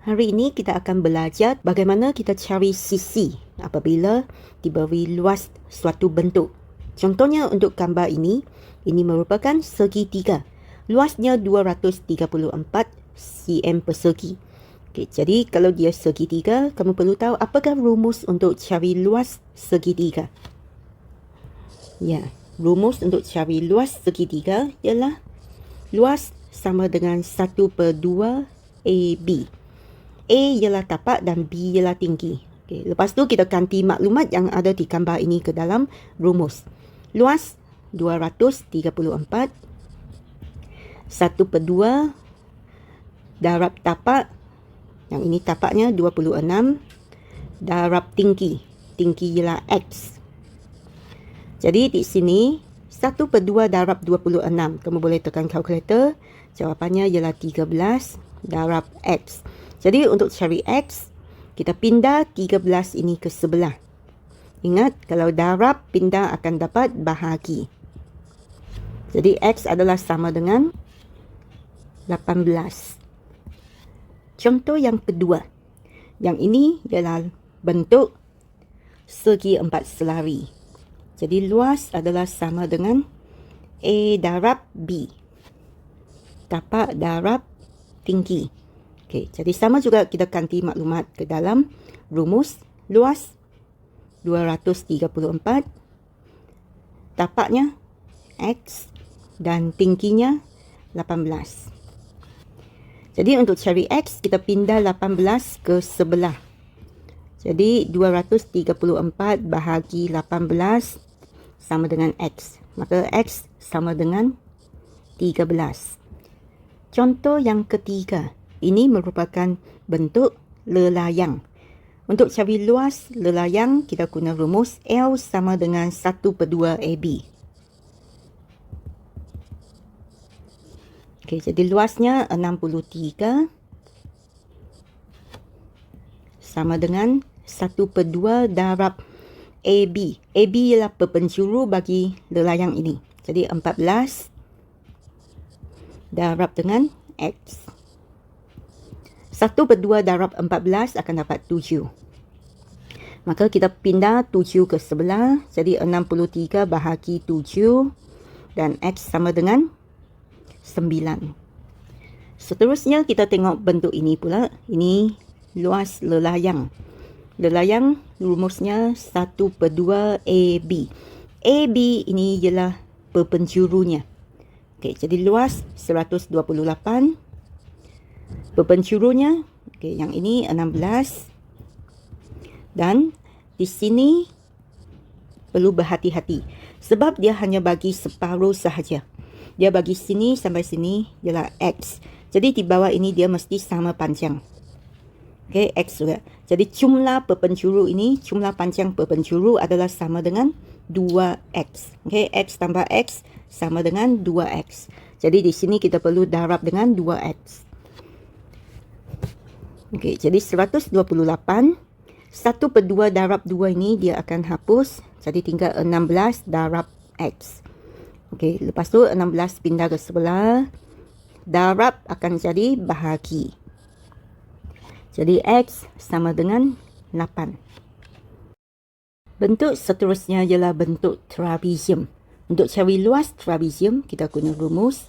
Hari ini kita akan belajar bagaimana kita cari sisi apabila diberi luas suatu bentuk. Contohnya untuk gambar ini merupakan segitiga. Luasnya 234 cm persegi. Okay, jadi kalau dia segitiga, kamu perlu tahu apakah rumus untuk cari luas segitiga. Ya, rumus untuk cari luas segitiga ialah luas sama dengan 1/2 AB. A ialah tapak dan B ialah tinggi. Okay. Lepas tu kita ganti maklumat yang ada di gambar ini ke dalam rumus. Luas 234, 1/2 darab tapak, yang ini tapaknya 26, darab tinggi. Tinggi ialah X. Jadi di sini 1/2 darab 26. Kamu boleh tekan kalkulator. Jawapannya ialah 13 darab X. Jadi untuk cari X, kita pindah 13 ini ke sebelah. Ingat, kalau darab, pindah akan dapat bahagi. Jadi X adalah sama dengan 18. Contoh yang kedua. Yang ini ialah bentuk segi 4 selari. Jadi luas adalah sama dengan A darab B. Tapak darab tinggi. Okey, jadi sama juga kita ganti maklumat ke dalam rumus. Luas 234, tapaknya X dan tingginya 18. Jadi untuk cari X, kita pindah 18 ke sebelah. Jadi 234 bahagi 18 sama dengan X. Maka X sama dengan 13. Contoh yang ketiga. Ini merupakan bentuk lelayang. Untuk cari luas lelayang, kita guna rumus L sama dengan 1/2 AB. Okey, jadi luasnya 63 sama dengan 1/2 darab AB. AB ialah perpenjuru bagi lelayang ini. Jadi 14 darab dengan X. 1/2 darab 14 akan dapat 7. Maka kita pindah 7 ke sebelah. Jadi 63 bahagi 7. Dan X sama dengan 9. Seterusnya kita tengok bentuk ini pula. Ini luas lelayang. Lelayang rumusnya 1/2 AB. AB ini ialah perpenjurunya. Okey, jadi luas 128. Perpenjurunya, okay, yang ini 16. Dan di sini perlu berhati-hati. Sebab dia hanya bagi separuh sahaja. Dia bagi sini sampai sini ialah X. Jadi di bawah ini dia mesti sama panjang. Okay, X juga. Jadi jumlah perpenjuru ini, jumlah panjang perpenjuru adalah sama dengan 2X. Okay, X tambah X sama dengan 2X. Jadi di sini kita perlu darab dengan 2X. Okey, jadi 128. 1/2 darab 2 ini dia akan hapus. Jadi tinggal 16 darab X. Okey, lepas tu 16 pindah ke sebelah. Darab akan jadi bahagi. Jadi X sama dengan 8. Bentuk seterusnya ialah bentuk trapezium. Untuk cari luas trapezium, kita guna rumus.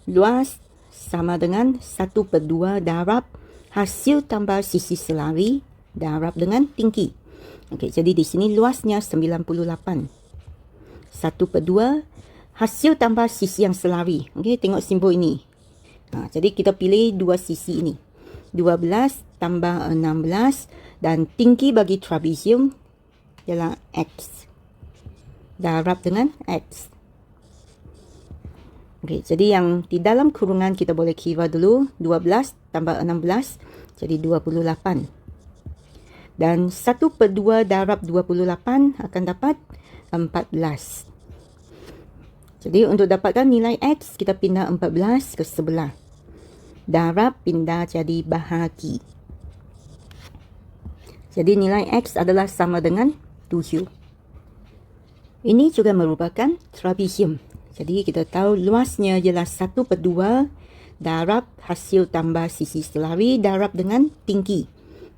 Luas sama dengan 1/2 darab hasil tambah sisi selari darab dengan tinggi. Okey, jadi di sini luasnya 98. 1/2 hasil tambah sisi yang selari. Okey, tengok simbol ini. Jadi kita pilih dua sisi ini. 12 tambah 16 dan tinggi bagi trapezium ialah X. Darab dengan X. Okey, jadi yang di dalam kurungan kita boleh kira dulu. 12 tambah 16, jadi 28. Dan 1/2 darab 28 akan dapat 14. Jadi untuk dapatkan nilai X, kita pindah 14 ke sebelah. Darab pindah jadi bahagi. Jadi nilai X adalah sama dengan 7. Ini juga merupakan trapezium. Jadi kita tahu luasnya ialah 1/2 darab hasil tambah sisi selari darab dengan tinggi.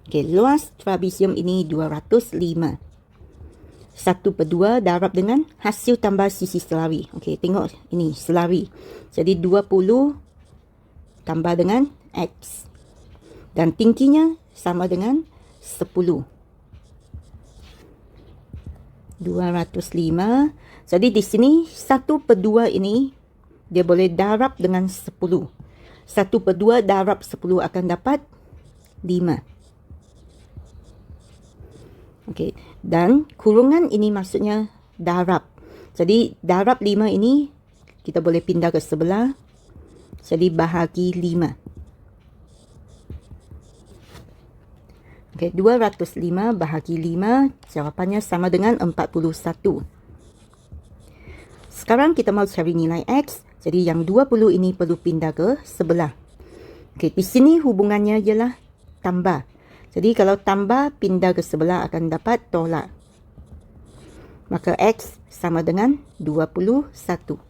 Okey, luas trapesium ini 205. 1/2 darab dengan hasil tambah sisi selari. Okey, tengok ini selari. Jadi 20 tambah dengan X. Dan tingginya sama dengan 10. 205. Jadi di sini 1/2 ini dia boleh darab dengan 10. 1/2 darab 10 akan dapat 5. Okey, dan kurungan ini maksudnya darab. Jadi darab 5 ini kita boleh pindah ke sebelah. Jadi bahagi 5. Okey, 205 bahagi 5, jawapannya sama dengan 41. Sekarang kita mau cari nilai X. Jadi yang 20 ini perlu pindah ke sebelah. Okey, di sini hubungannya ialah tambah. Jadi kalau tambah pindah ke sebelah akan dapat tolak. Maka X sama dengan 21.